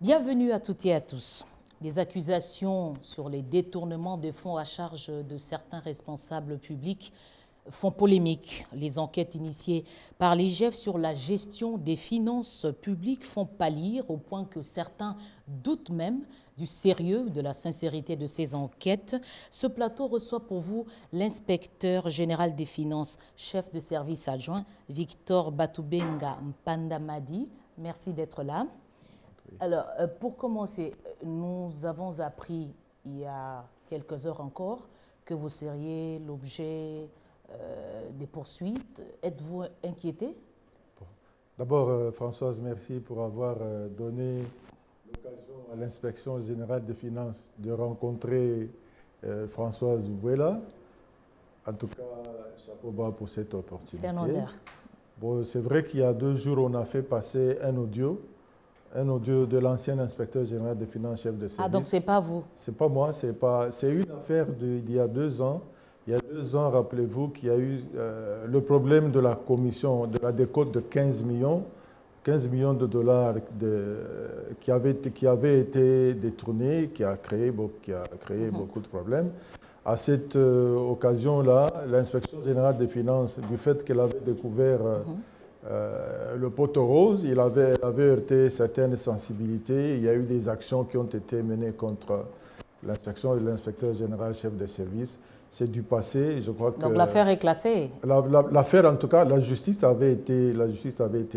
Bienvenue à toutes et à tous. Des accusations sur les détournements de fonds à charge de certains responsables publics font polémique. Les enquêtes initiées par l'IGF sur la gestion des finances publiques font pâlir au point que certains doutent même du sérieux ou de la sincérité de ces enquêtes. Ce plateau reçoit pour vous l'inspecteur général des finances, chef de service adjoint, Victor Batoubenga Mpandamadi. Merci d'être là. Alors, pour commencer, nous avons appris il y a quelques heures encore que vous seriez l'objet des poursuites. Êtes-vous inquiété? D'abord, Françoise, merci pour avoir donné l'occasion à l'inspection générale des finances de rencontrer Françoise Bouela. En tout cas, chapeau bas pour cette opportunité. C'est un honneur. Bon, c'est vrai qu'il y a 2 jours, on a fait passer un audio de l'ancien inspecteur général des finances, chef de service. Ah, donc ce n'est pas vous? C'est pas moi, c'est une affaire d'il y a 2 ans. Il y a 2 ans, rappelez-vous qu'il y a eu le problème de la commission, de la décote de 15 millions de dollars qui avait été détourné, qui a créé beaucoup de problèmes. À cette occasion-là, l'inspection générale des finances, du fait qu'elle avait découvert le poteau rose, il avait heurté certaines sensibilités. Il y a eu des actions qui ont été menées contre l'inspection de l'inspecteur général chef de service. C'est du passé, je crois que... Donc l'affaire est classée? L'affaire, en tout cas, la justice avait été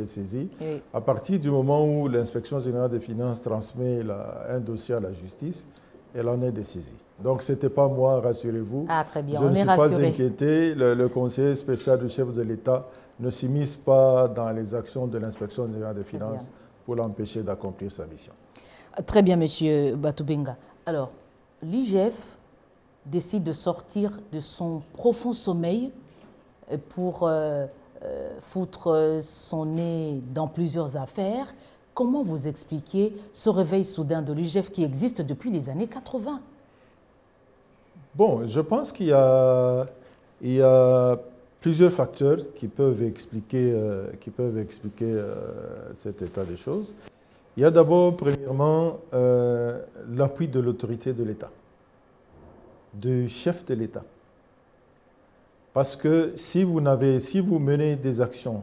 saisie. Oui. À partir du moment où l'inspection générale des finances transmet un dossier à la justice, elle en est dessaisie. Donc ce n'était pas moi, rassurez-vous. Ah, très bien, je ne suis pas inquiété. Le conseiller spécial du chef de l'État ne s'immisce pas dans les actions de l'inspection générale des finances pour l'empêcher d'accomplir sa mission. Très bien, monsieur Batoubenga. Alors, l'IGF décide de sortir de son profond sommeil pour foutre son nez dans plusieurs affaires. Comment vous expliquez ce réveil soudain de l'IGF qui existe depuis les années 80? Bon, je pense qu'il y a plusieurs facteurs qui peuvent expliquer cet état des choses. Il y a d'abord, premièrement, l'appui de l'autorité de l'État, du chef de l'État. Parce que si vous menez des actions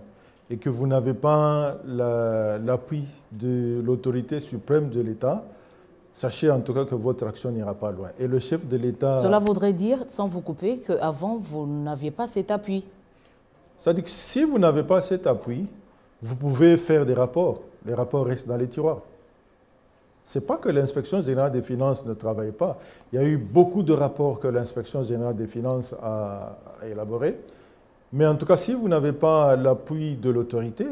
et que vous n'avez pas l'appui de l'autorité suprême de l'État, sachez en tout cas que votre action n'ira pas loin. Et le chef de l'État... Cela voudrait dire, sans vous couper, qu'avant, vous n'aviez pas cet appui. C'est-à-dire que si vous n'avez pas cet appui, vous pouvez faire des rapports. Les rapports restent dans les tiroirs. Ce n'est pas que l'inspection générale des finances ne travaille pas. Il y a eu beaucoup de rapports que l'inspection générale des finances a élaborés. Mais en tout cas, si vous n'avez pas l'appui de l'autorité,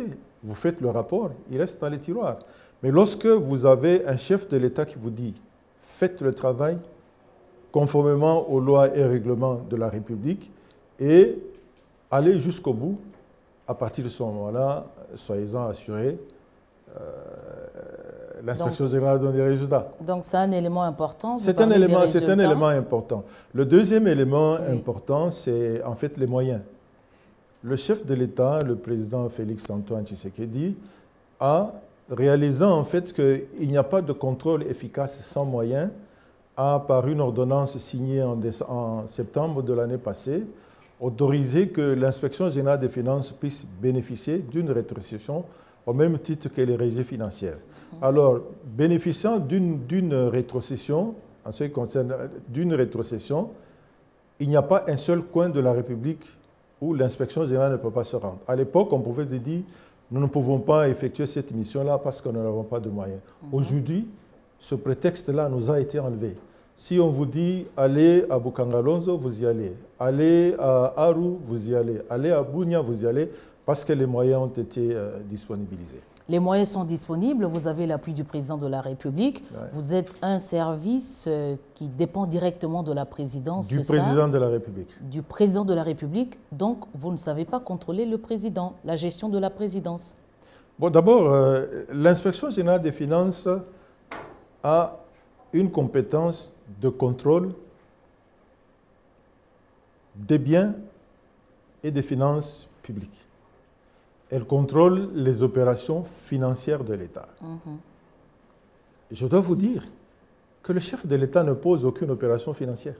vous faites le rapport, il reste dans les tiroirs. Mais lorsque vous avez un chef de l'État qui vous dit « faites le travail conformément aux lois et règlements de la République et allez jusqu'au bout », à partir de ce moment-là, soyez-en assurés, l'inspection générale donne des résultats. Donc c'est un élément important. C'est un élément important. Le deuxième élément important, c'est en fait les moyens. Le chef de l'État, le président Félix-Antoine Tshisekedi, a réalisant en fait qu'il n'y a pas de contrôle efficace sans moyens, a par une ordonnance signée en septembre de l'année passée, autorisé que l'inspection générale des finances puisse bénéficier d'une rétrocession au même titre que les régies financières. Alors, bénéficiant d'une rétrocession, en ce qui concerne d'une rétrocession, il n'y a pas un seul coin de la République où l'inspection générale ne peut pas se rendre. À l'époque, on pouvait se dire, nous ne pouvons pas effectuer cette mission-là parce que nous n'avons pas de moyens. Aujourd'hui, ce prétexte-là nous a été enlevé. Si on vous dit, allez à Bukangalonzo, vous y allez. Allez à Aru, vous y allez. Allez à Bunia, vous y allez, parce que les moyens ont été disponibilisés. Les moyens sont disponibles, vous avez l'appui du président de la République. Ouais. Vous êtes un service qui dépend directement de la présidence. Du président de la République. Du président de la République. Donc, vous ne savez pas contrôler le président, la gestion de la présidence. Bon, d'abord, l'inspection générale des finances a une compétence de contrôle des biens et des finances publiques. Elle contrôle les opérations financières de l'État. je dois vous dire que le chef de l'État ne pose aucune opération financière.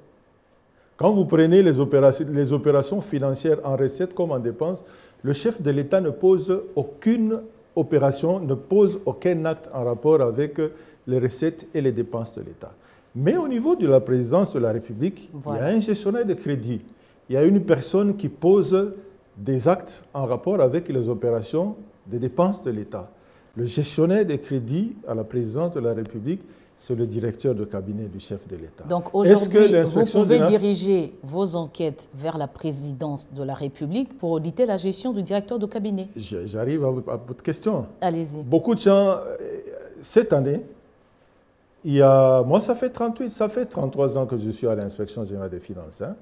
Quand vous prenez les opérations financières en recettes comme en dépenses, le chef de l'État ne pose aucune opération, ne pose aucun acte en rapport avec les recettes et les dépenses de l'État. Mais au niveau de la présidence de la République, voilà, il y a un gestionnaire de crédit. Il y a une personne qui pose des actes en rapport avec les opérations des dépenses de l'État. Le gestionnaire des crédits à la présidence de la République, c'est le directeur de cabinet du chef de l'État. Donc aujourd'hui, vous pouvez diriger vos enquêtes vers la présidence de la République pour auditer la gestion du directeur de cabinet. J'arrive à votre question. Allez-y. Beaucoup de gens, cette année, moi ça fait 33 ans que je suis à l'inspection générale des finances. Hein.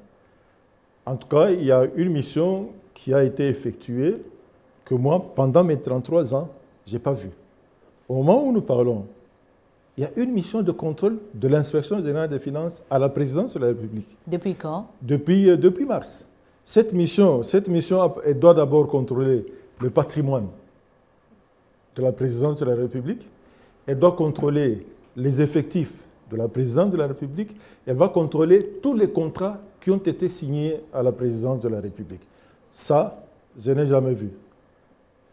En tout cas, il y a une mission qui a été effectuée que moi, pendant mes 33 ans, je n'ai pas vue. Au moment où nous parlons, il y a une mission de contrôle de l'inspection générale des finances à la présidence de la République. Depuis quand? Depuis mars. Cette mission elle doit d'abord contrôler le patrimoine de la présidence de la République. Elle doit contrôler les effectifs de la présidence de la République. Elle va contrôler tous les contrats qui ont été signés à la présidence de la République. Ça, je n'ai jamais vu.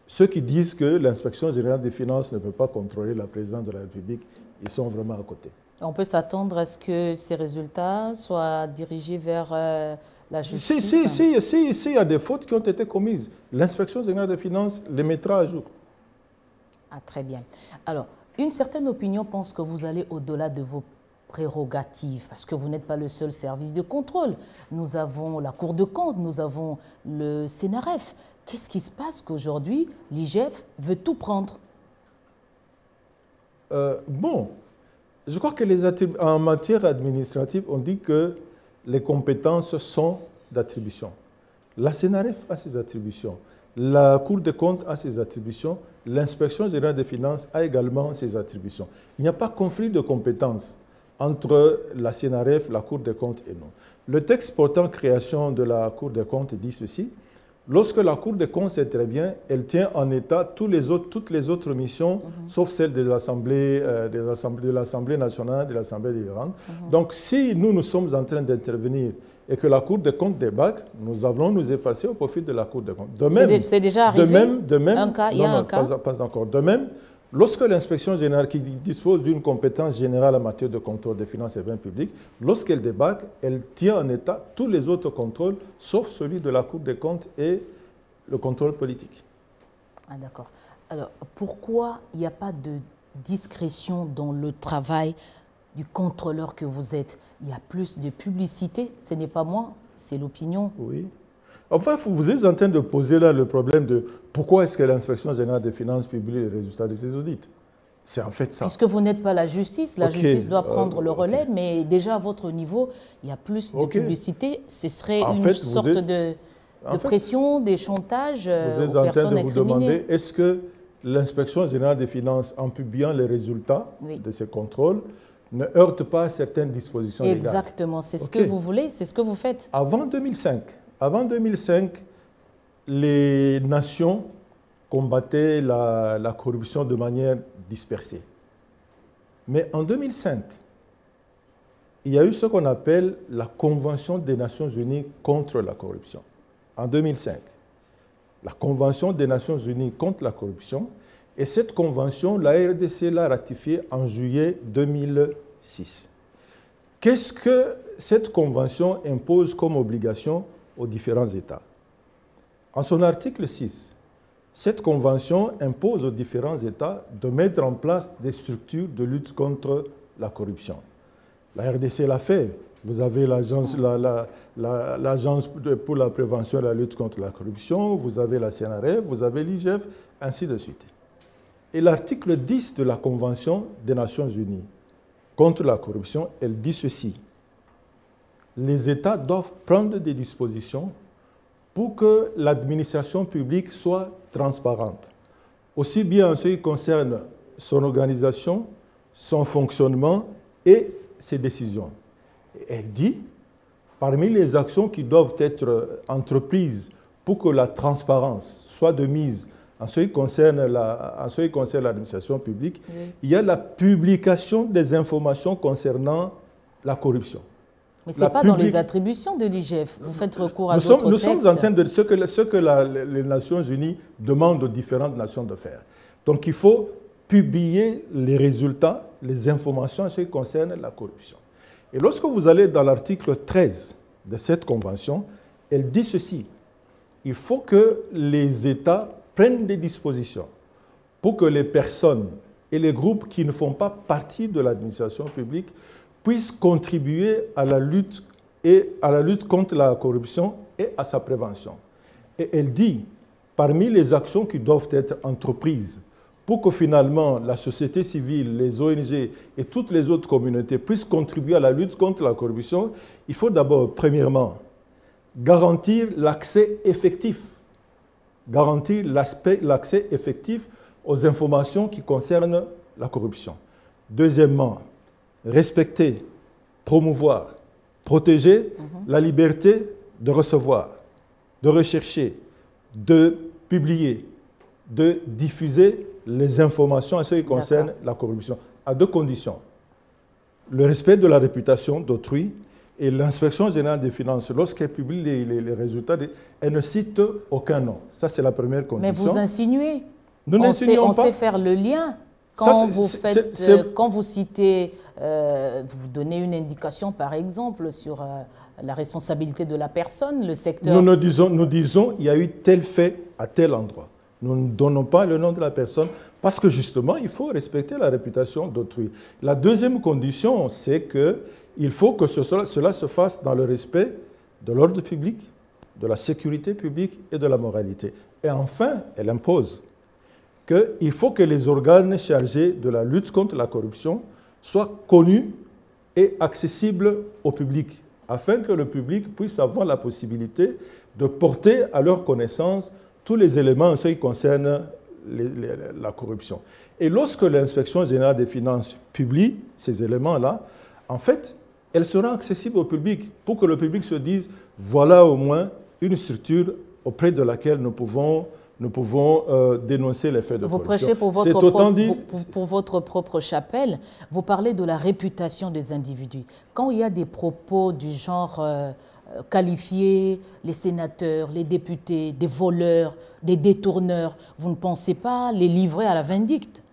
Ceux qui disent que l'inspection générale des finances ne peut pas contrôler la présidence de la République, ils sont vraiment à côté. On peut s'attendre à ce que ces résultats soient dirigés vers la justice? Si, il y a des fautes qui ont été commises, l'inspection générale des finances les mettra à jour. Ah, très bien. Alors, une certaine opinion pense que vous allez au-delà de vos prérogatives, parce que vous n'êtes pas le seul service de contrôle. Nous avons la Cour de compte, nous avons le CNRF. Qu'est-ce qui se passe qu'aujourd'hui, l'IGF veut tout prendre? Bon, je crois que en matière administrative, on dit que les compétences sont d'attribution. La CNRF a ses attributions, la Cour des comptes a ses attributions, l'inspection générale des finances a également ses attributions. Il n'y a pas de conflit de compétences entre la CNRF, la Cour des comptes et nous. Le texte portant création de la Cour des comptes dit ceci: lorsque la Cour des comptes intervient, elle tient en état toutes les autres missions, sauf celles de l'Assemblée nationale, de l'Assemblée délibérante. Donc, si nous sommes en train d'intervenir et que la Cour des comptes débarque, nous allons nous effacer au profit de la Cour des comptes. C'est déjà arrivé? De même, un cas, il y a un cas? Pas encore. De même, lorsque l'inspection générale, qui dispose d'une compétence générale en matière de contrôle des finances et biens publics, lorsqu'elle débarque, elle tient en état tous les autres contrôles, sauf celui de la Cour des comptes et le contrôle politique. Ah, d'accord. Alors, pourquoi il n'y a pas de discrétion dans le travail du contrôleur que vous êtes? Il y a plus de publicité, ce n'est pas moi, c'est l'opinion. Oui. Enfin, vous êtes en train de poser là le problème de pourquoi est-ce que l'inspection générale des finances publie les résultats de ses audits. C'est en fait ça. Puisque vous n'êtes pas la justice justice doit prendre le relais, mais déjà à votre niveau, il y a plus de publicité. Ce serait une sorte de pression, des chantages aux personnes incriminées. Vous êtes en train de vous demander, est-ce que l'inspection générale des finances, en publiant les résultats de ses contrôles, ne heurte pas certaines dispositions légales? Exactement, c'est ce que vous voulez, c'est ce que vous faites. Avant 2005, les nations combattaient la corruption de manière dispersée. Mais en 2005, il y a eu ce qu'on appelle la Convention des Nations Unies contre la corruption. En 2005, la Convention des Nations Unies contre la corruption, et cette convention, la RDC l'a ratifiée en juillet 2006. Qu'est-ce que cette convention impose comme obligation aux différents États? En son article 6, cette convention impose aux différents États de mettre en place des structures de lutte contre la corruption. La RDC l'a fait. Vous avez l'agence pour la prévention et la lutte contre la corruption, vous avez la CNRF, vous avez l'IGF, ainsi de suite. Et l'article 10 de la Convention des Nations Unies contre la corruption, elle dit ceci: les États doivent prendre des dispositions pour que l'administration publique soit transparente, aussi bien en ce qui concerne son organisation, son fonctionnement et ses décisions. Et elle dit, parmi les actions qui doivent être entreprises pour que la transparence soit de mise en ce qui concerne l'administration publique, il y a la publication des informations concernant la corruption. Mais ce n'est pas dans les attributions de l'IGF. Vous faites recours à d'autres textes. Nous sommes en train de ce que les Nations Unies demandent aux différentes nations de faire. Donc il faut publier les résultats, les informations en ce qui concerne la corruption. Et lorsque vous allez dans l'article 13 de cette convention, elle dit ceci. Il faut que les États prennent des dispositions pour que les personnes et les groupes qui ne font pas partie de l'administration publique puissent contribuer à la lutte contre la corruption et à sa prévention. Et elle dit, parmi les actions qui doivent être entreprises pour que finalement la société civile, les ONG et toutes les autres communautés puissent contribuer à la lutte contre la corruption, il faut d'abord, premièrement, garantir l'accès effectif. Garantir l'accès effectif aux informations qui concernent la corruption. Deuxièmement, respecter, promouvoir, protéger la liberté de recevoir, de rechercher, de publier, de diffuser les informations en ce qui concerne la corruption, à deux conditions. Le respect de la réputation d'autrui et l'inspection générale des finances, lorsqu'elle publie les résultats, elle ne cite aucun nom. Ça, c'est la première condition. Mais vous insinuez. Nous n'insinuons pas. On sait faire le lien. Quand vous citez, vous donnez une indication, par exemple, sur la responsabilité de la personne, le secteur... Nous disons, il y a eu tel fait à tel endroit. Nous ne donnons pas le nom de la personne parce que, justement, il faut respecter la réputation d'autrui. La deuxième condition, c'est qu'il faut que cela se fasse dans le respect de l'ordre public, de la sécurité publique et de la moralité. Et enfin, elle impose qu'il faut que les organes chargés de la lutte contre la corruption soient connus et accessibles au public, afin que le public puisse avoir la possibilité de porter à leur connaissance tous les éléments en ce qui concerne la corruption. Et lorsque l'inspection générale des finances publie ces éléments-là, en fait, elle sera accessible au public pour que le public se dise « voilà au moins une structure auprès de laquelle nous pouvons dénoncer les faits de corruption. » Vous prêchez pour votre propre chapelle. Vous parlez de la réputation des individus. Quand il y a des propos du genre qualifier les sénateurs, les députés, des voleurs, des détourneurs, vous ne pensez pas les livrer à la vindicte?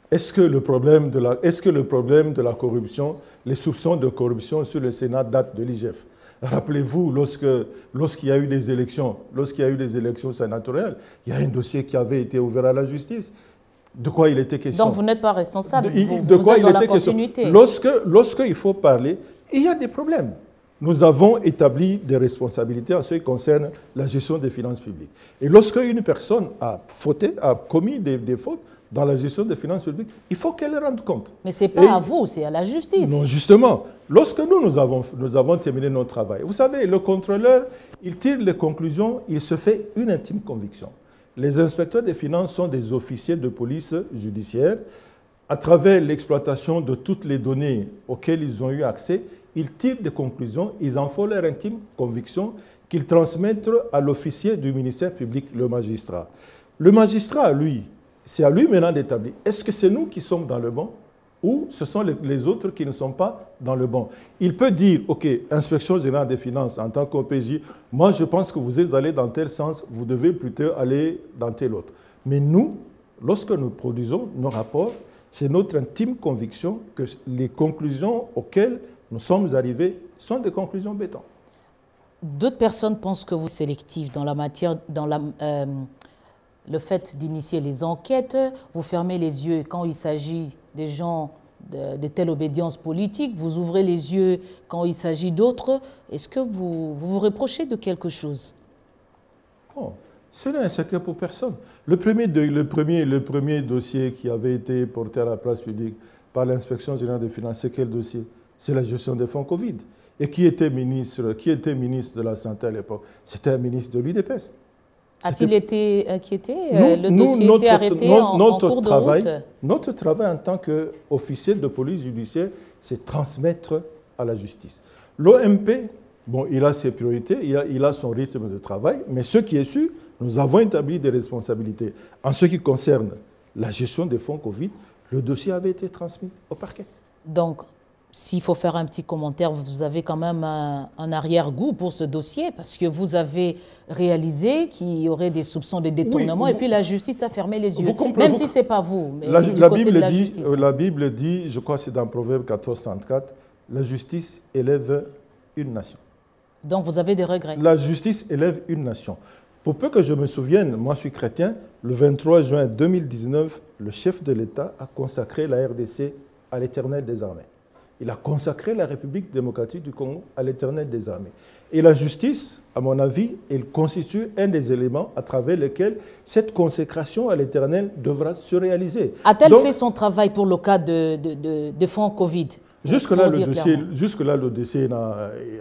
Est-ce que le problème de la corruption, les soupçons de corruption sur le Sénat datent de l'IGF? Rappelez-vous, lorsqu'il y a eu des élections, sénatoriales, il y a un dossier qui avait été ouvert à la justice. De quoi il était question? Donc vous n'êtes pas responsable, vous êtes dans la continuité. Lorsqu'il faut parler, il y a des problèmes. Nous avons établi des responsabilités en ce qui concerne la gestion des finances publiques. Et lorsqu'une personne a commis des fautes dans la gestion des finances publiques, il faut qu'elle rende compte. Mais ce n'est pas à vous, c'est à la justice. Non, justement. Lorsque nous avons terminé notre travail, vous savez, le contrôleur, il tire les conclusions, il se fait une intime conviction. Les inspecteurs des finances sont des officiers de police judiciaire. À travers l'exploitation de toutes les données auxquelles ils ont eu accès, ils tirent des conclusions, ils en font leur intime conviction qu'ils transmettent à l'officier du ministère public, le magistrat. Le magistrat, lui, c'est à lui maintenant d'établir. Est-ce que c'est nous qui sommes dans le bon ou ce sont les autres qui ne sont pas dans le bon? Il peut dire, OK, Inspection générale des finances, en tant qu'OPJ, moi je pense que vous êtes allé dans tel sens, vous devez plutôt aller dans tel autre. Mais nous, lorsque nous produisons nos rapports, c'est notre intime conviction que les conclusions auxquelles nous sommes arrivés sont des conclusions béton. D'autres personnes pensent que vous êtes sélectif dans la matière, le fait d'initier les enquêtes, vous fermez les yeux quand il s'agit des gens de telle obédience politique, vous ouvrez les yeux quand il s'agit d'autres. Est-ce que vous reprochez de quelque chose? Oh, ce n'est un secret pour personne. Le premier dossier qui avait été porté à la place publique par l'inspection générale des finances, c'est quel dossier? C'est la gestion des fonds Covid. Et qui était ministre de la Santé à l'époque? C'était un ministre de l'UDPS. A-t-il été inquiété? Le dossier s'est arrêté en cours de route? Notre travail en tant qu'officier de police judiciaire, c'est transmettre à la justice. L'OMP, bon, il a ses priorités, il a son rythme de travail, mais ce qui est sûr, Nous avons établi des responsabilités. En ce qui concerne la gestion des fonds Covid, le dossier avait été transmis au parquet. Donc, s'il faut faire un petit commentaire, vous avez quand même un arrière-goût pour ce dossier, parce que vous avez réalisé qu'il y aurait des soupçons de détournement, et puis la justice a fermé les yeux, même si ce n'est pas vous, mais du côté de la justice. La Bible dit, je crois que c'est dans Proverbe 14:34, la justice élève une nation. Donc vous avez des regrets? La justice élève une nation. Pour peu que je me souvienne, moi je suis chrétien, le 23 juin 2019, le chef de l'État a consacré la RDC à l'Éternel des armées. Il a consacré la République démocratique du Congo à l'Éternel des armées. Et la justice, à mon avis, elle constitue un des éléments à travers lesquels cette consécration à l'Éternel devra se réaliser. A-t-elle fait son travail pour le cas de fonds Covid? Jusque-là, le dossier,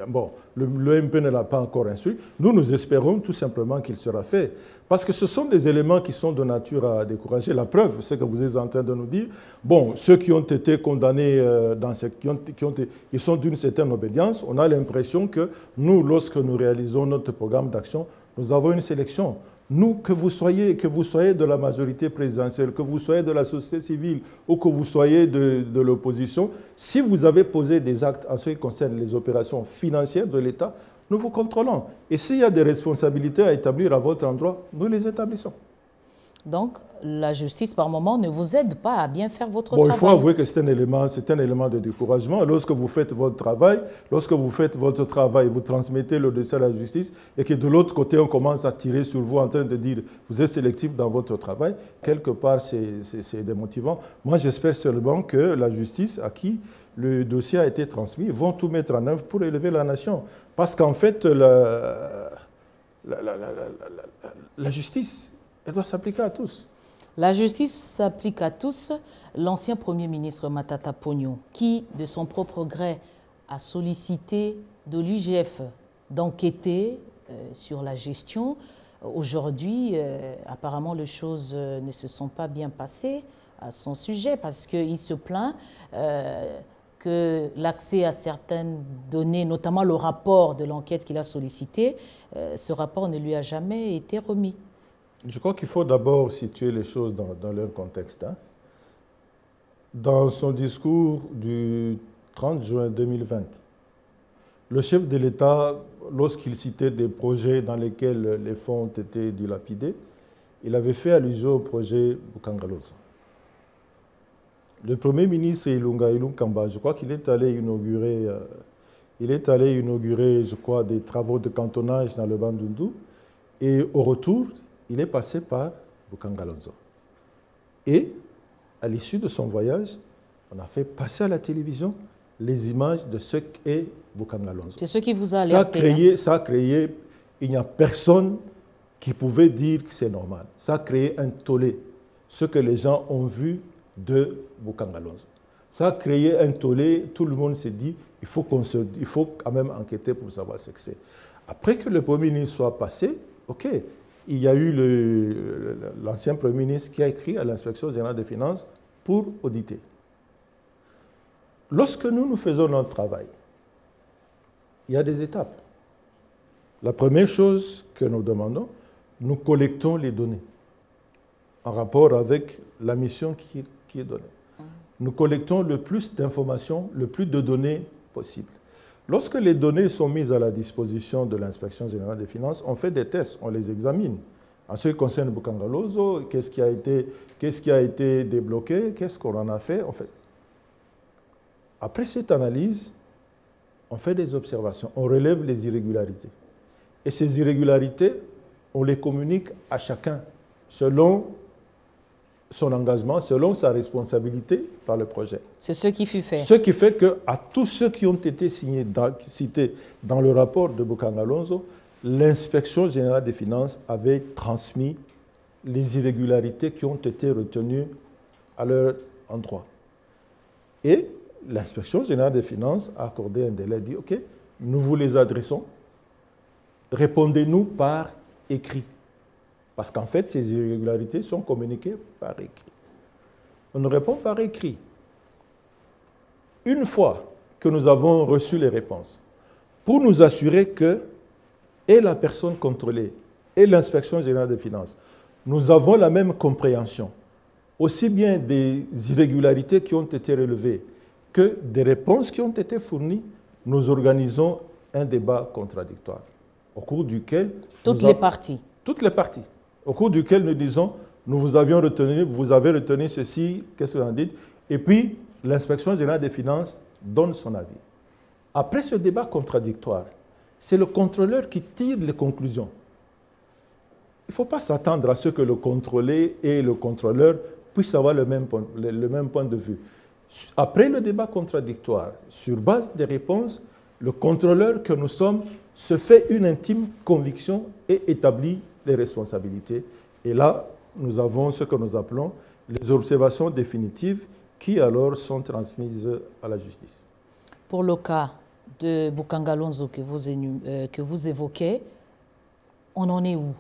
bon, le MP ne l'a pas encore instruit. Nous espérons tout simplement qu'il sera fait. Parce que ce sont des éléments qui sont de nature à décourager. La preuve, c'est que vous êtes en train de nous dire, bon, ceux qui ont été condamnés, ils sont d'une certaine obédience. On a l'impression que nous, lorsque nous réalisons notre programme d'action, nous avons une sélection. Nous, que vous soyez de la majorité présidentielle, que vous soyez de la société civile ou que vous soyez de l'opposition, si vous avez posé des actes en ce qui concerne les opérations financières de l'État, nous vous contrôlons. Et s'il y a des responsabilités à établir à votre endroit, nous les établissons. Donc, la justice, par moment, ne vous aide pas à bien faire votre travail. Il faut avouer que c'est un élément de découragement. Lorsque vous faites votre travail, vous transmettez le dossier à la justice et que de l'autre côté, on commence à tirer sur vous en train de dire vous êtes sélectif dans votre travail, quelque part, c'est démotivant. Moi, j'espère seulement que la justice, à qui le dossier a été transmis, vont tout mettre en œuvre pour élever la nation. Parce qu'en fait, la justice, elle doit s'appliquer à tous. La justice s'applique à tous. L'ancien Premier ministre Matata Ponyo, qui, de son propre gré, a sollicité de l'IGF d'enquêter sur la gestion, aujourd'hui, apparemment, les choses ne se sont pas bien passées à son sujet parce qu'il se plaint que l'accès à certaines données, notamment le rapport de l'enquête qu'il a sollicité, ce rapport ne lui a jamais été remis. Je crois qu'il faut d'abord situer les choses dans leur contexte. Dans son discours du 30 juin 2020, le chef de l'État, lorsqu'il citait des projets dans lesquels les fonds ont été dilapidés, il avait fait allusion au projet Bukangalozo. Le Premier ministre Ilunga Kamba, je crois qu'il est allé inaugurer, je crois, des travaux de cantonnage dans le Bandundu, et au retour, il est passé par Bukangalozo. Et à l'issue de son voyage, on a fait passer à la télévision les images de ce qu'est Bukangalozo. C'est ce qui vous a alerté. Ça a créé, il n'y a personne qui pouvait dire que c'est normal. Ça a créé un tollé, ce que les gens ont vu de Bukangalozo. Ça a créé un tollé, tout le monde s'est dit, il faut quand même enquêter pour savoir ce que c'est. Après que le Premier ministre soit passé, ok, il y a eu l'ancien Premier ministre qui a écrit à l'Inspection générale des finances pour auditer. Lorsque nous faisons notre travail, il y a des étapes. La première chose que nous demandons, nous collectons les données en rapport avec la mission qui est donnée. Nous collectons le plus d'informations, le plus de données possible. Lorsque les données sont mises à la disposition de l'Inspection générale des finances, on fait des tests, on les examine. En ce qui concerne Bukangalozo, qu'est-ce qui a été débloqué, qu'est-ce qu'on en a fait, en fait. Après cette analyse, on fait des observations, on relève les irrégularités. Et ces irrégularités, on les communique à chacun selon son engagement, selon sa responsabilité dans le projet. C'est ce qui fut fait. Ce qui fait qu'à tous ceux qui ont été cités dans le rapport de Bukangalozo, l'Inspection générale des finances avait transmis les irrégularités qui ont été retenues à leur endroit. Et l'Inspection générale des finances a accordé un délai, dit « Ok, nous vous les adressons, répondez-nous par écrit. » Parce qu'en fait, ces irrégularités sont communiquées par écrit. On nous répond par écrit. Une fois que nous avons reçu les réponses, pour nous assurer que et la personne contrôlée et l'inspection générale des finances, nous avons la même compréhension, aussi bien des irrégularités qui ont été relevées que des réponses qui ont été fournies, nous organisons un débat contradictoire, au cours duquel... Toutes les parties, au cours duquel nous disons, nous vous avions retenu, vous avez retenu ceci, qu'est-ce que vous en dites? Et puis, l'inspection générale des finances donne son avis. Après ce débat contradictoire, c'est le contrôleur qui tire les conclusions. Il ne faut pas s'attendre à ce que le contrôlé et le contrôleur puissent avoir le même point de vue. Après le débat contradictoire, sur base des réponses, le contrôleur que nous sommes se fait une intime conviction et établit les responsabilités. Et là, nous avons ce que nous appelons les observations définitives qui alors sont transmises à la justice. Pour le cas de Boukangalonzo que vous évoquez, on en est où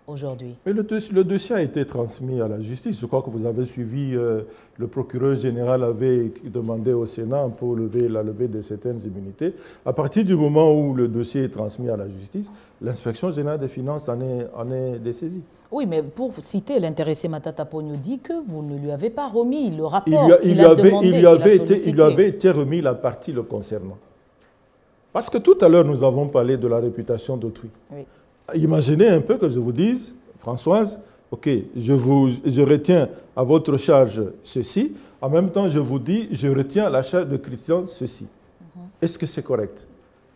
aujourd'hui? Le dossier a été transmis à la justice. Je crois que vous avez suivi, le procureur général avait demandé au Sénat pour la levée de certaines immunités. À partir du moment où le dossier est transmis à la justice, l'inspection générale des finances en est dessaisie. Oui, mais pour citer l'intéressé Matata Pogno dit que vous ne lui avez pas remis le rapport qu'il a demandé, il lui avait été remis la partie le concernant. Parce que tout à l'heure, nous avons parlé de la réputation d'autrui. Oui. Imaginez un peu que je vous dise, Françoise, ok, je retiens à votre charge ceci, en même temps je vous dis, je retiens à la charge de Christian ceci. Est-ce que c'est correct?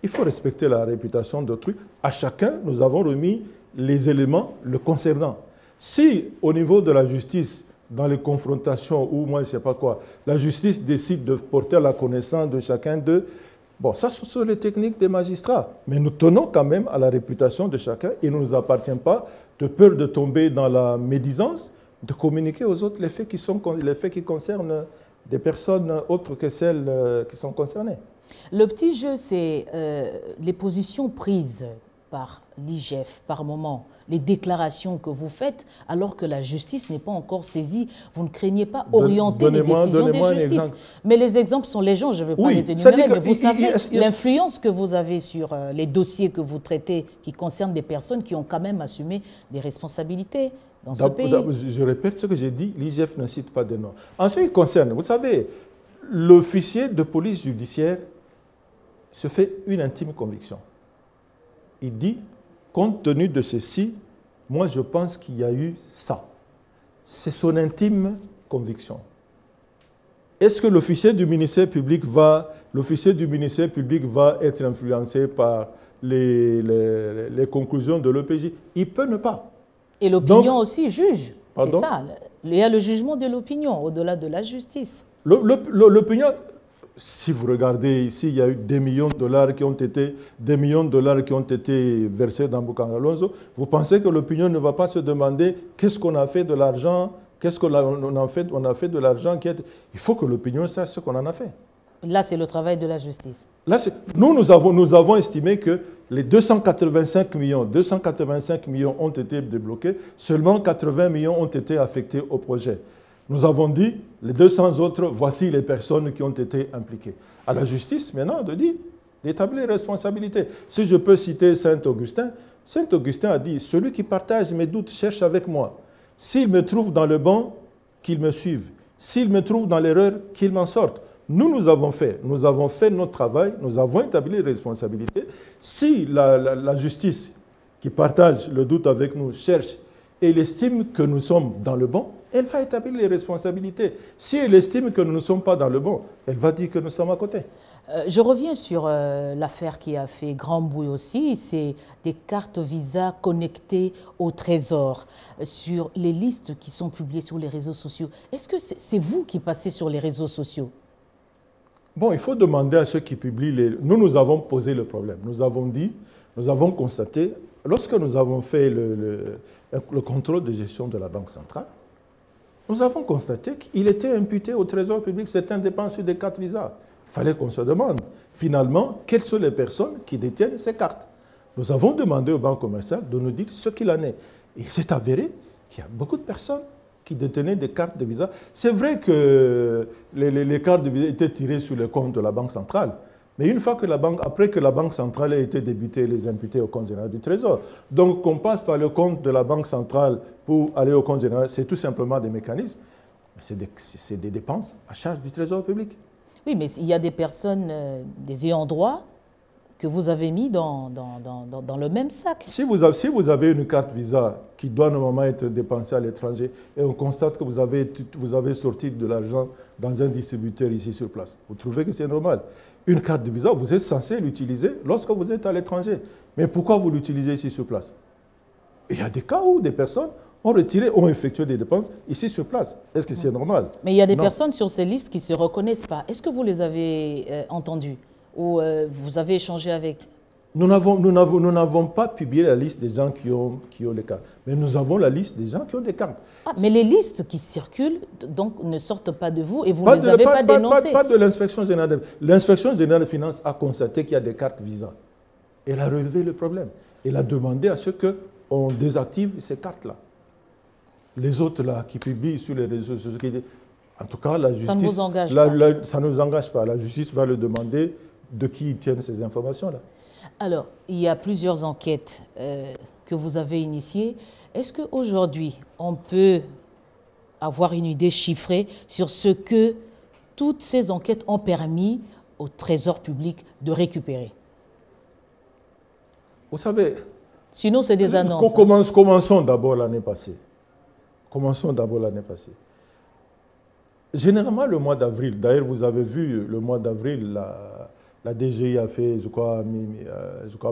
Il faut respecter la réputation d'autrui. À chacun, nous avons remis les éléments le concernant. Si au niveau de la justice, dans les confrontations ou moi je ne sais pas quoi, la justice décide de porter à la connaissance de chacun d'eux, bon, ça, ce sont les techniques des magistrats. Mais nous tenons quand même à la réputation de chacun et il ne nous appartient pas, de peur de tomber dans la médisance, de communiquer aux autres les faits qui concernent des personnes autres que celles qui sont concernées. Le petit jeu, c'est les positions prises par l'IGF par moment, les déclarations que vous faites alors que la justice n'est pas encore saisie. Vous ne craignez pas orienter les décisions des justices. Mais les exemples sont légions, je ne vais pas les énumérer, mais vous savez l'influence que vous avez sur les dossiers que vous traitez qui concernent des personnes qui ont quand même assumé des responsabilités dans ce pays. Je répète ce que j'ai dit, l'IGF ne cite pas de nom. En ce qui concerne, vous savez, l'officier de police judiciaire se fait une intime conviction. Il dit, compte tenu de ceci, moi je pense qu'il y a eu ça. C'est son intime conviction. Est-ce que l'officier du ministère public va être influencé par les conclusions de l'OPJ? Il peut ne pas. Et l'opinion aussi juge. C'est ça. Il y a le jugement de l'opinion au-delà de la justice. L'opinion... Si vous regardez ici, il y a eu des millions de dollars qui ont été versés dans Boukangalonzo. Vous pensez que l'opinion ne va pas se demander qu'est-ce qu'on a fait de l'argent, qu'est-ce qu'on a fait de l'argent Il faut que l'opinion sache ce qu'on en a fait. Là, c'est le travail de la justice. Là, nous avons estimé que les 285 millions ont été débloqués, seulement 80 millions ont été affectés au projet. Nous avons dit, les 200 autres, voici les personnes qui ont été impliquées. À la justice, maintenant, d'établir les responsabilités. Si je peux citer Saint-Augustin, Saint-Augustin a dit, celui qui partage mes doutes cherche avec moi. S'il me trouve dans le bon, qu'il me suive. S'il me trouve dans l'erreur, qu'il m'en sorte. Nous avons fait notre travail, nous avons établi les responsabilités. Si la justice qui partage le doute avec nous cherche et elle estime que nous sommes dans le bon, elle va établir les responsabilités. Si elle estime que nous ne sommes pas dans le bon, elle va dire que nous sommes à côté. Je reviens sur l'affaire qui a fait grand bruit aussi, c'est des cartes Visa connectées au Trésor sur les listes qui sont publiées sur les réseaux sociaux. Est-ce que c'est vous qui passez sur les réseaux sociaux? Bon, il faut demander à ceux qui publient les... Nous avons posé le problème. Nous avons constaté, lorsque nous avons fait le contrôle de gestion de la Banque centrale, nous avons constaté qu'il était imputé au Trésor public certaines dépenses sur des cartes Visa. Il fallait qu'on se demande, finalement, quelles sont les personnes qui détiennent ces cartes. Nous avons demandé aux banques commerciales de nous dire ce qu'il en est. Et c'est avéré qu'il y a beaucoup de personnes qui détenaient des cartes de Visa. C'est vrai que les cartes de Visa étaient tirées sur le compte de la Banque centrale, mais Mais une fois que après que la Banque centrale a été débitée, les imputés au compte général du Trésor. Donc, qu'on passe par le compte de la Banque centrale pour aller au compte général, c'est tout simplement des mécanismes. C'est des dépenses à charge du Trésor public. Oui, mais il y a des personnes, des ayants droit, que vous avez mis dans le même sac. Si vous avez une carte Visa qui doit normalement être dépensée à l'étranger et on constate que vous avez sorti de l'argent dans un distributeur ici sur place, vous trouvez que c'est normal? Une carte de Visa, vous êtes censé l'utiliser lorsque vous êtes à l'étranger. Mais pourquoi vous l'utilisez ici sur place? Il y a des cas où des personnes ont effectué des dépenses ici sur place. Est-ce que c'est normal? Mais il y a des personnes sur ces listes qui ne se reconnaissent pas. Est-ce que vous les avez entendues ou vous avez échangé avec? Nous n'avons pas publié la liste des gens qui ont les cartes. Mais nous avons la liste des gens qui ont des cartes. Ah, mais les listes qui circulent donc, ne sortent pas de vous et vous ne les avez pas dénoncées? Pas de l'Inspection générale. L'Inspection générale des finances a constaté qu'il y a des cartes Visa. Elle a relevé le problème. Elle a demandé à ce qu'on désactive ces cartes-là. Les autres là qui publient sur les réseaux sociaux, en tout cas la justice, ça ne vous engage pas. Ça ne nous engage pas. La justice va le demander de qui ils tiennent ces informations-là. Alors, il y a plusieurs enquêtes que vous avez initiées. Est-ce qu'aujourd'hui, on peut avoir une idée chiffrée sur ce que toutes ces enquêtes ont permis au Trésor public de récupérer? Vous savez... Sinon, c'est des annonces. Commençons d'abord l'année passée. Généralement, le mois d'avril, d'ailleurs, vous avez vu, le mois d'avril, la DGI a fait, je crois,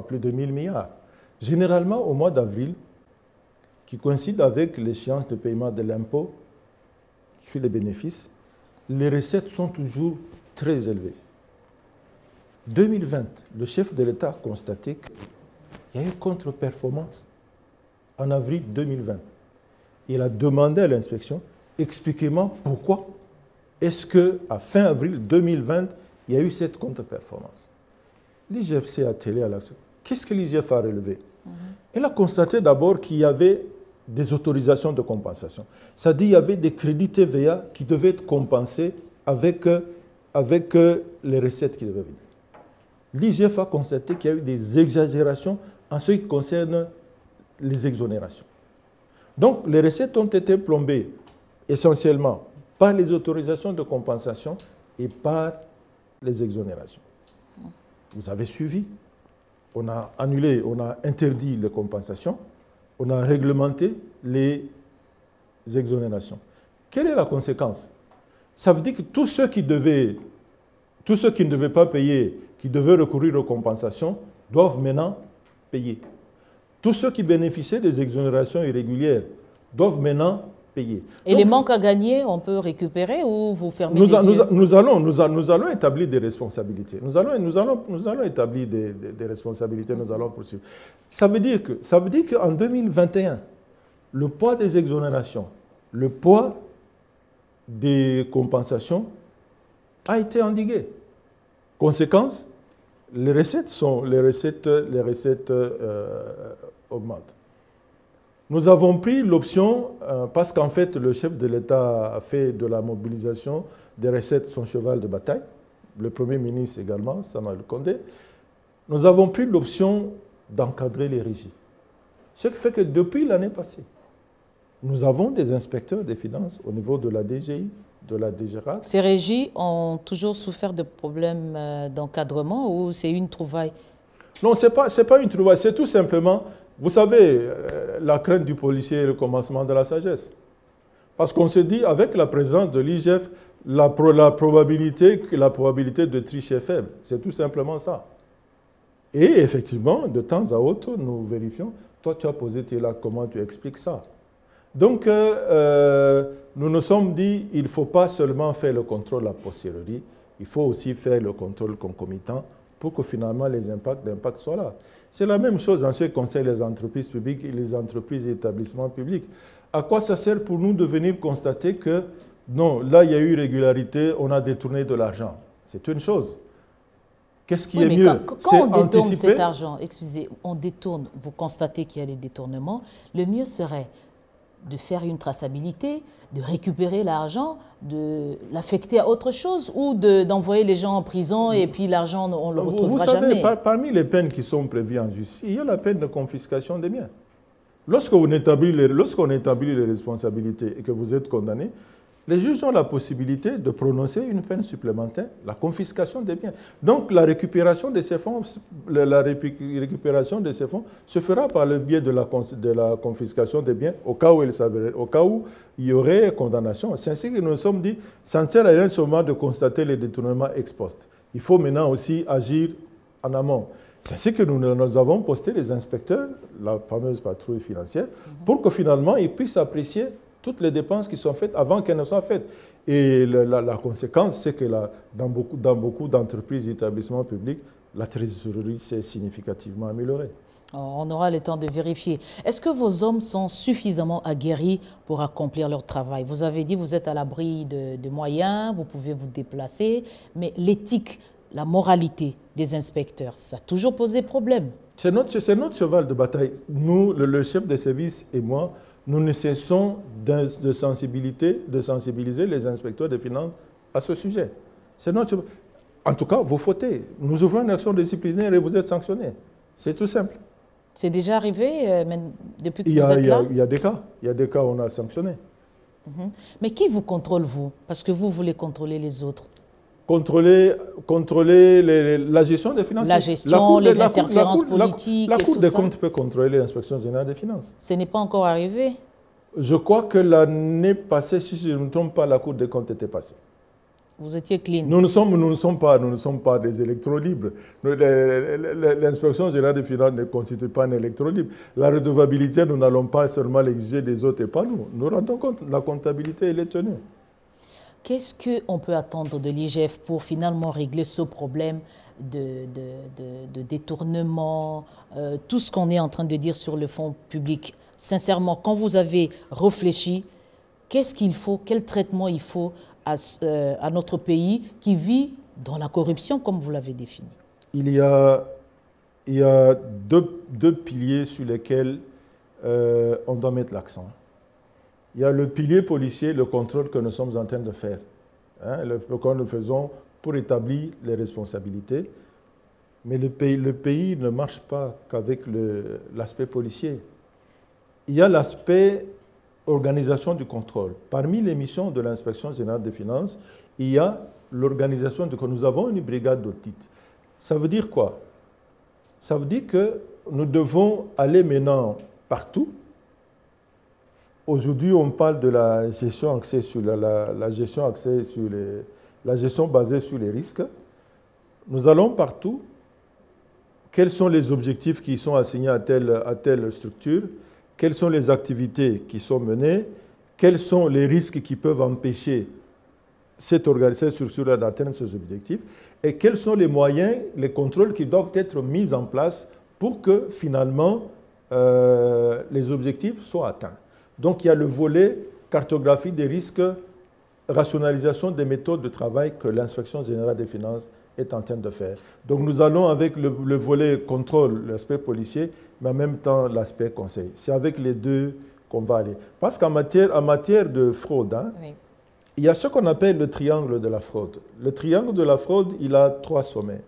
plus de 1000 milliards. Généralement, au mois d'avril, qui coïncide avec l'échéance de paiement de l'impôt sur les bénéfices, les recettes sont toujours très élevées. 2020, le chef de l'État a constaté qu'il y a une contre-performance en avril 2020. Il a demandé à l'inspection, expliquez-moi pourquoi est-ce qu'à fin avril 2020, il y a eu cette contre-performance. L'IGF s'est attelé à l'action. Qu'est-ce que l'IGF a relevé? Elle a constaté d'abord qu'il y avait des autorisations de compensation. C'est-à-dire qu'il y avait des crédits TVA qui devaient être compensés avec les recettes qui devaient venir. L'IGF a constaté qu'il y a eu des exagérations en ce qui concerne les exonérations. Donc, les recettes ont été plombées essentiellement par les autorisations de compensation et par les exonérations. Vous avez suivi. On a annulé, on a interdit les compensations, on a réglementé les exonérations. Quelle est la conséquence? Ça veut dire que tous ceux qui ne devaient pas payer, qui devaient recourir aux compensations, doivent maintenant payer. Tous ceux qui bénéficiaient des exonérations irrégulières doivent maintenant payer. Et donc, les manques à gagner, on peut récupérer ou vous fermez les yeux? Nous allons établir des responsabilités. Nous allons établir des responsabilités, nous allons poursuivre. Ça veut dire qu'en 2021, le poids des exonérations, le poids des compensations a été endigué. Conséquence, les recettes augmentent. Nous avons pris l'option, parce qu'en fait, le chef de l'État a fait de la mobilisation des recettes son cheval de bataille, le Premier ministre également, Sama Lukonde. Nous avons pris l'option d'encadrer les régies. Ce qui fait que depuis l'année passée, nous avons des inspecteurs des finances au niveau de la DGI, de la DGRA. Ces régies ont toujours souffert de problèmes d'encadrement ou c'est une trouvaille? Non, ce n'est pas une trouvaille, c'est tout simplement... Vous savez, la crainte du policier est le commencement de la sagesse. Parce qu'on se dit, avec la présence de l'IGF, la probabilité de triche est faible. C'est tout simplement ça. Et effectivement, de temps à autre, nous vérifions. Toi, tu as posé tes là, comment tu expliques ça? Donc, nous nous sommes dit, il ne faut pas seulement faire le contrôle a posteriori, il faut aussi faire le contrôle concomitant pour que finalement l'impact soit là. C'est la même chose en ce qui concerne les entreprises publiques et les entreprises et établissements publics. À quoi ça sert pour nous de venir constater que, non, là, il y a eu irrégularité, on a détourné de l'argent? C'est une chose. Qu'est-ce qui est mieux? Quand on détourne cet argent, excusez, on détourne, vous constatez qu'il y a des détournements, le mieux serait de faire une traçabilité, de récupérer l'argent, de l'affecter à autre chose ou d'envoyer les gens en prison et puis l'argent, on ne le retrouvera jamais. Vous savez, parmi les peines qui sont prévues en justice, il y a la peine de confiscation des biens. Lorsqu'on établit les responsabilités et que vous êtes condamné, les juges ont la possibilité de prononcer une peine supplémentaire, la confiscation des biens. Donc la récupération de ces fonds, se fera par le biais de la confiscation des biens au cas où il y aurait condamnation. C'est ainsi que nous nous sommes dit, ça ne sert à rien seulement de constater les détournements ex post. Il faut maintenant aussi agir en amont. C'est ainsi que nous avons posté les inspecteurs, la fameuse patrouille financière, pour que finalement ils puissent apprécier toutes les dépenses qui sont faites avant qu'elles ne soient faites. Et la conséquence, c'est que dans beaucoup d'entreprises et d'établissements publics, la trésorerie s'est significativement améliorée. On aura le temps de vérifier. Est-ce que vos hommes sont suffisamment aguerris pour accomplir leur travail? Vous avez dit que vous êtes à l'abri de moyens, vous pouvez vous déplacer, mais l'éthique, la moralité des inspecteurs, ça a toujours posé problème. C'est notre cheval de bataille. Nous, le chef de service et moi, nous ne cessons de sensibiliser les inspecteurs des finances à ce sujet. En tout cas, vous fautez. Nous ouvrons une action disciplinaire et vous êtes sanctionnés. C'est tout simple. C'est déjà arrivé depuis que vous êtes là? Il y a des cas. Il y a des cas où on a sanctionné. Mais qui vous contrôle, vous? Parce que vous voulez contrôler les autres. Contrôler la gestion des finances. La gestion, les interférences politiques. La Cour des comptes peut contrôler l'inspection générale des finances. Ce n'est pas encore arrivé? Je crois que l'année passée, si je ne me trompe pas, la Cour des comptes était passée. Vous étiez clean. Nous ne sommes pas des électrons libres. L'inspection générale des finances ne constitue pas un électron libre. La redevabilité, nous n'allons pas seulement l'exiger des autres et pas nous. Nous rendons compte, la comptabilité, elle est tenue. Qu'est-ce qu'on peut attendre de l'IGF pour finalement régler ce problème de détournement, tout ce qu'on est en train de dire sur le fonds public? Sincèrement, quand vous avez réfléchi, qu'est-ce qu'il faut, quel traitement il faut à notre pays qui vit dans la corruption, comme vous l'avez défini? Il y a deux piliers sur lesquels on doit mettre l'accent. Il y a le pilier policier, le contrôle que nous sommes en train de faire, le que nous faisons pour établir les responsabilités. Mais le pays ne marche pas qu'avec l'aspect policier. Il y a l'aspect organisation du contrôle. Parmi les missions de l'inspection générale des finances, il y a l'organisation du contrôle. Nous avons une brigade d'audit. Ça veut dire quoi? Ça veut dire que nous devons aller maintenant partout. Aujourd'hui, on parle de la gestion axée sur la gestion basée sur les risques. Nous allons partout. Quels sont les objectifs qui sont assignés à telle structure? Quelles sont les activités qui sont menées? Quels sont les risques qui peuvent empêcher cette structure d'atteindre ces objectifs? Et quels sont les moyens, les contrôles qui doivent être mis en place pour que finalement les objectifs soient atteints? Donc il y a le volet cartographie des risques, rationalisation des méthodes de travail que l'inspection générale des finances est en train de faire. Donc nous allons avec le volet contrôle, l'aspect policier, mais en même temps l'aspect conseil. C'est avec les deux qu'on va aller. Parce qu'en matière de fraude, oui, il y a ce qu'on appelle le triangle de la fraude. Le triangle de la fraude, il a 3 sommets.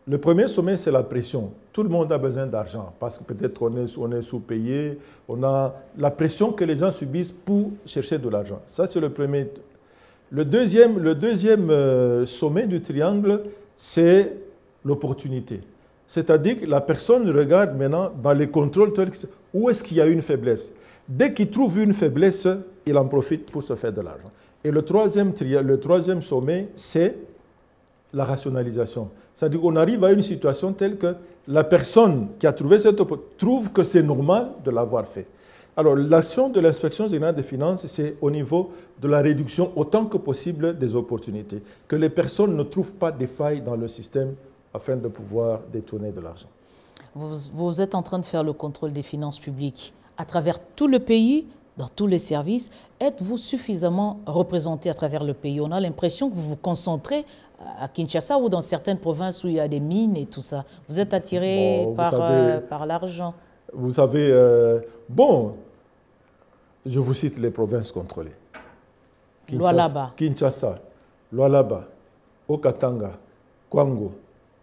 Le premier sommet, c'est la pression. Tout le monde a besoin d'argent parce que peut-être on est sous-payé, on a la pression que les gens subissent pour chercher de l'argent. Ça, c'est le premier. Le deuxième sommet du triangle, c'est l'opportunité. C'est-à-dire que la personne regarde maintenant dans les contrôles où est-ce qu'il y a une faiblesse. Dès qu'il trouve une faiblesse, il en profite pour se faire de l'argent. Et le troisième sommet, c'est la rationalisation. C'est-à-dire qu'on arrive à une situation telle que la personne qui a trouvé cette opportunité trouve que c'est normal de l'avoir fait. Alors, l'action de l'inspection générale des finances, c'est au niveau de la réduction autant que possible des opportunités, que les personnes ne trouvent pas des failles dans le système afin de pouvoir détourner de l'argent. Vous êtes en train de faire le contrôle des finances publiques à travers tout le pays, dans tous les services. Êtes-vous suffisamment représenté à travers le pays? On a l'impression que vous vous concentrez à Kinshasa ou dans certaines provinces où il y a des mines et tout ça. Vous êtes attiré par l'argent. Vous savez, Je vous cite les provinces contrôlées. Lualaba. Kinshasa, Lualaba, Okatanga, Kwango,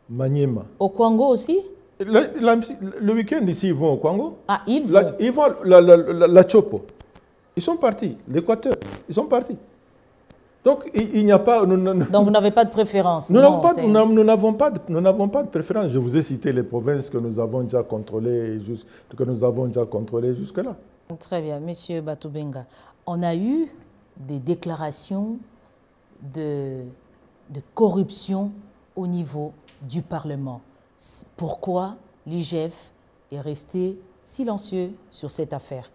Maniema. Au Kwango aussi? Le week-end ici, ils vont au Kwango. Ah, ils vont? Ils vont la Chopo. Ils sont partis. L'Équateur, ils sont partis. Donc, il n'y a pas... Donc, vous n'avez pas de préférence? Nous n'avons pas de préférence. Je vous ai cité les provinces que nous avons déjà contrôlées jusque-là. Très bien. Monsieur Batoubenga, on a eu des déclarations de corruption au niveau du Parlement. Pourquoi l'IGF est resté silencieux sur cette affaire?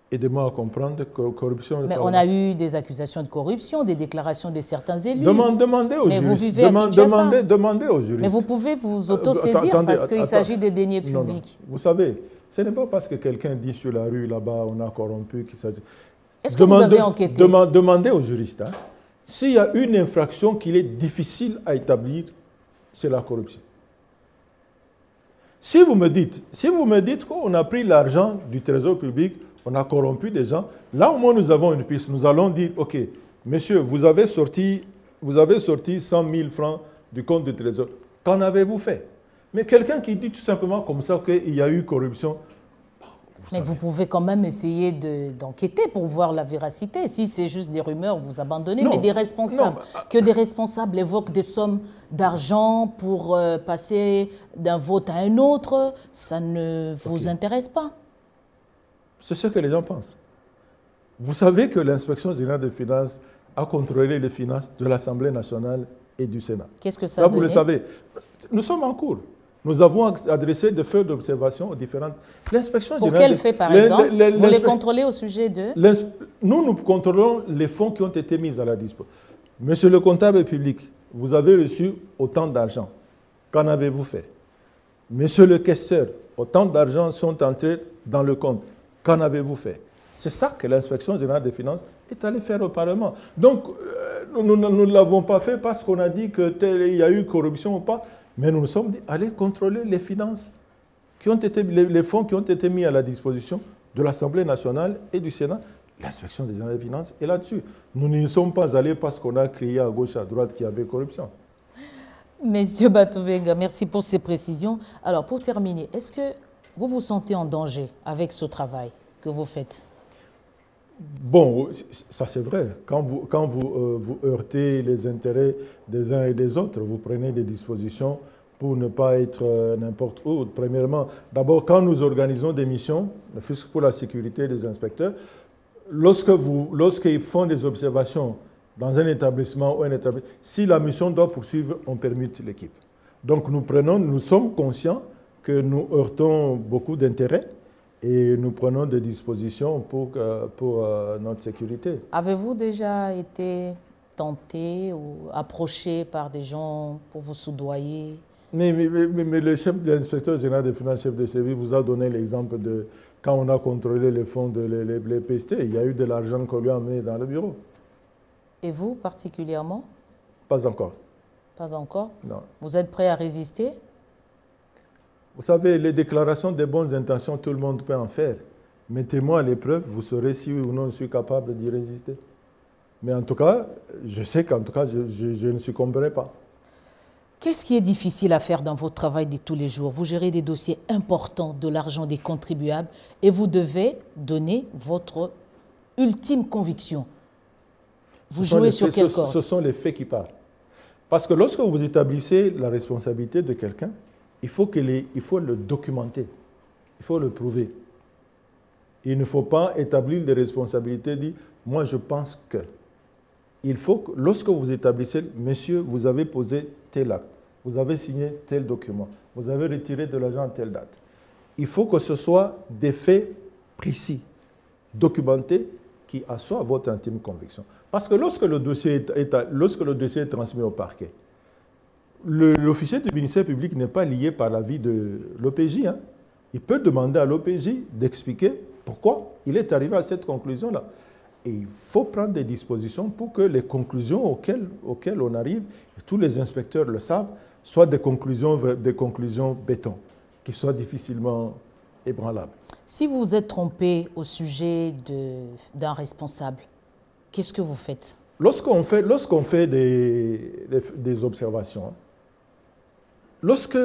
Aidez-moi à comprendre que corruption... Mais on a eu des accusations de corruption, des déclarations de certains élus. Demandez aux juristes. Vous vivez à Kinshasa. Demandez aux juristes. Mais vous pouvez vous autosaisir parce qu'il s'agit de deniers publics. Non. Vous savez, ce n'est pas parce que quelqu'un dit sur la rue, là-bas, on a corrompu qu'il s'agit... Est-ce que vous avez enquêté? Demandez aux juristes. Hein. S'il y a une infraction qu'il est difficile à établir, c'est la corruption. Si vous me dites qu'on a pris l'argent du trésor public, on a corrompu des gens, là au moins nous avons une piste. Nous allons dire, ok, monsieur, vous avez sorti 100 000 francs du compte du trésor. Qu'en avez-vous fait? Mais quelqu'un qui dit tout simplement comme ça qu'il y a eu corruption. Mais vous pouvez quand même essayer d'enquêter pour voir la véracité. Si c'est juste des rumeurs, vous abandonnez. Non, mais des responsables, que des responsables évoquent des sommes d'argent pour passer d'un vote à un autre, ça ne vous intéresse pas? C'est ce que les gens pensent. Vous savez que l'Inspection générale des finances a contrôlé les finances de l'Assemblée nationale et du Sénat. Qu'est-ce que ça a donné? Vous le savez. Nous sommes en cours. Nous avons adressé des feuilles d'observation aux différentes... L'Inspection générale... Pour quel fait, par exemple? Vous les contrôlez au sujet de... Nous contrôlons les fonds qui ont été mis à la disposition. Monsieur le comptable public, vous avez reçu autant d'argent. Qu'en avez-vous fait? Monsieur le questeur, autant d'argent sont entrés dans le compte. Qu'en avez-vous fait? C'est ça que l'Inspection générale des finances est allée faire au Parlement. Donc, nous ne l'avons pas fait parce qu'on a dit qu'il y a eu corruption ou pas, mais nous nous sommes dit, allez contrôler les finances, les fonds qui ont été mis à la disposition de l'Assemblée nationale et du Sénat. L'Inspection générale des finances est là-dessus. Nous n'y sommes pas allés parce qu'on a crié à gauche, à droite qu'il y avait corruption. Monsieur Batoubenga, merci pour ces précisions. Alors, pour terminer, est-ce que vous vous sentez en danger avec ce travail que vous faites? Bon, ça c'est vrai. Quand vous heurtez les intérêts des uns et des autres, vous prenez des dispositions pour ne pas être n'importe où. Premièrement, d'abord, quand nous organisons des missions, ne fût-ce que pour la sécurité des inspecteurs, lorsqu'ils font des observations dans un établissement ou un établissement, si la mission doit poursuivre, on permute l'équipe. Donc nous sommes conscients que nous heurtons beaucoup d'intérêts et nous prenons des dispositions pour notre sécurité. Avez-vous déjà été tenté ou approché par des gens pour vous soudoyer? Mais le chef de l'inspecteur général des finances, chef de service, vous a donné l'exemple de quand on a contrôlé les fonds de l'EPST, il y a eu de l'argent qu'on lui a amené dans le bureau. Et vous particulièrement? Pas encore. Pas encore? Non. Vous êtes prêt à résister? Vous savez, les déclarations de bonnes intentions, tout le monde peut en faire. Mettez-moi à l'épreuve, vous saurez si oui ou non je suis capable d'y résister. Mais en tout cas, je sais qu'en tout cas, je ne succomberai pas. Qu'est-ce qui est difficile à faire dans votre travail de tous les jours? Vous gérez des dossiers importants de l'argent des contribuables et vous devez donner votre ultime conviction. Vous jouez sur quelle corde? Ce sont les faits qui parlent. Parce que lorsque vous établissez la responsabilité de quelqu'un, il faut le documenter, il faut le prouver. Il ne faut pas établir des responsabilités, dire « moi je pense que ». Il faut que, lorsque vous établissez « monsieur, vous avez posé tel acte, vous avez signé tel document, vous avez retiré de l'argent à telle date », il faut que ce soit des faits précis, documentés, qui assoient votre intime conviction. Parce que lorsque le dossier est transmis au parquet, l'officier du ministère public n'est pas lié par l'avis de l'OPJ. Hein. Il peut demander à l'OPJ d'expliquer pourquoi il est arrivé à cette conclusion-là. Et il faut prendre des dispositions pour que les conclusions auxquelles on arrive, et tous les inspecteurs le savent, soient des conclusions béton, qui soient difficilement ébranlable. Si vous vous êtes trompé au sujet d'un responsable, qu'est-ce que vous faites? Lorsqu'on fait des observations, lorsque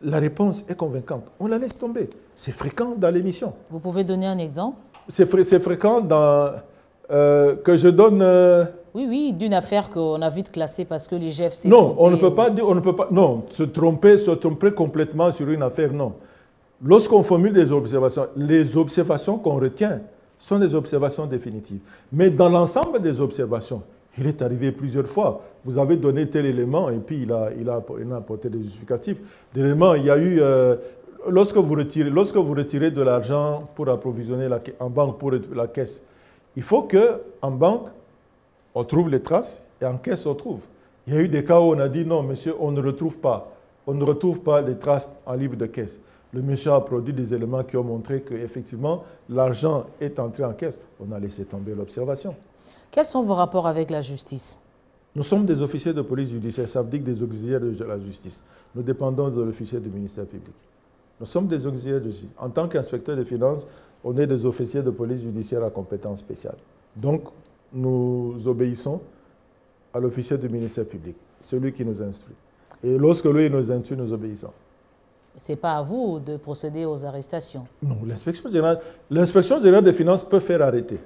la réponse est convaincante, on la laisse tomber. C'est fréquent dans l'émission. Vous pouvez donner un exemple? C'est fréquent que je donne... Oui, d'une affaire qu'on a vite classée parce que les GF s'est Non, trompé. on ne peut pas dire, non, se tromper complètement sur une affaire, non. Lorsqu'on formule des observations, les observations qu'on retient sont des observations définitives. Mais dans l'ensemble des observations, il est arrivé plusieurs fois. Vous avez donné tel élément et puis il a apporté des justificatifs. D'éléments, il y a eu... lorsque vous retirez de l'argent pour approvisionner en banque pour la caisse, il faut qu'en banque, on trouve les traces et en caisse, on trouve. Il y a eu des cas où on a dit non, monsieur, on ne retrouve pas les traces en livre de caisse. Le monsieur a produit des éléments qui ont montré qu'effectivement, l'argent est entré en caisse. On a laissé tomber l'observation. Quels sont vos rapports avec la justice? Nous sommes des officiers de police judiciaire, ça veut dire des auxiliaires de la justice. Nous dépendons de l'officier du ministère public. Nous sommes des auxiliaires de justice. En tant qu'inspecteur des finances, on est des officiers de police judiciaire à compétence spéciale. Donc, nous obéissons à l'officier du ministère public, celui qui nous instruit. Et lorsque lui nous instruit, nous obéissons. Ce n'est pas à vous de procéder aux arrestations. Non, l'inspection générale des finances peut faire arrêter.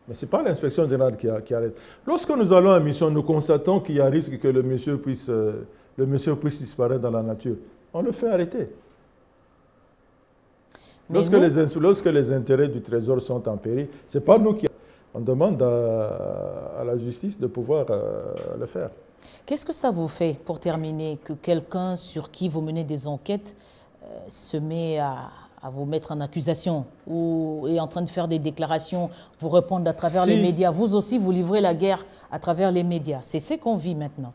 Mais ce n'est pas l'inspection générale qui arrête. Lorsque nous allons en mission, nous constatons qu'il y a risque que le monsieur puisse disparaître dans la nature. On le fait arrêter. Lorsque les intérêts du Trésor sont en péril, ce n'est pas nous qui... On demande à la justice de pouvoir le faire. Qu'est-ce que ça vous fait, pour terminer, que quelqu'un sur qui vous menez des enquêtes se met à vous mettre en accusation ou est en train de faire des déclarations, vous répondre à travers les médias? Vous aussi, vous livrez la guerre à travers les médias. C'est ce qu'on vit maintenant.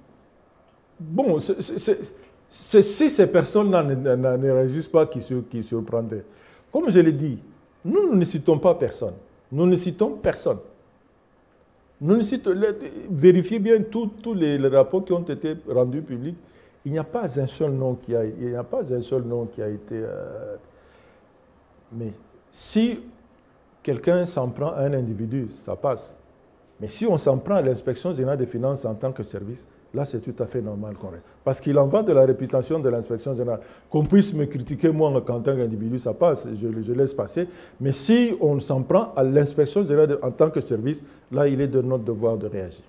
Bon, si ces personnes-là ne réagissent pas qui surprendraient. Comme je l'ai dit, nous ne citons pas personne. Nous ne citons personne. Vérifiez bien tous les rapports qui ont été rendus publics. Il n'y a pas un seul nom qui a été... Mais si quelqu'un s'en prend à un individu, ça passe. Mais si on s'en prend à l'inspection générale des finances en tant que service, là, c'est tout à fait normal qu'on reste. Parce qu'il en va de la réputation de l'inspection générale. Qu'on puisse me critiquer, moi, en tant qu'individu, ça passe, je laisse passer. Mais si on s'en prend à l'inspection générale en tant que service, là, il est de notre devoir de réagir.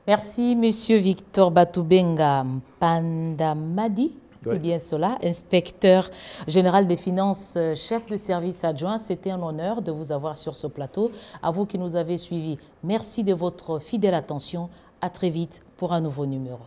Merci, Monsieur Victor Batoubenga Pandamadi. C'est bien cela, inspecteur général des finances, chef de service adjoint. C'était un honneur de vous avoir sur ce plateau. À vous qui nous avez suivis, merci de votre fidèle attention. À très vite pour un nouveau numéro.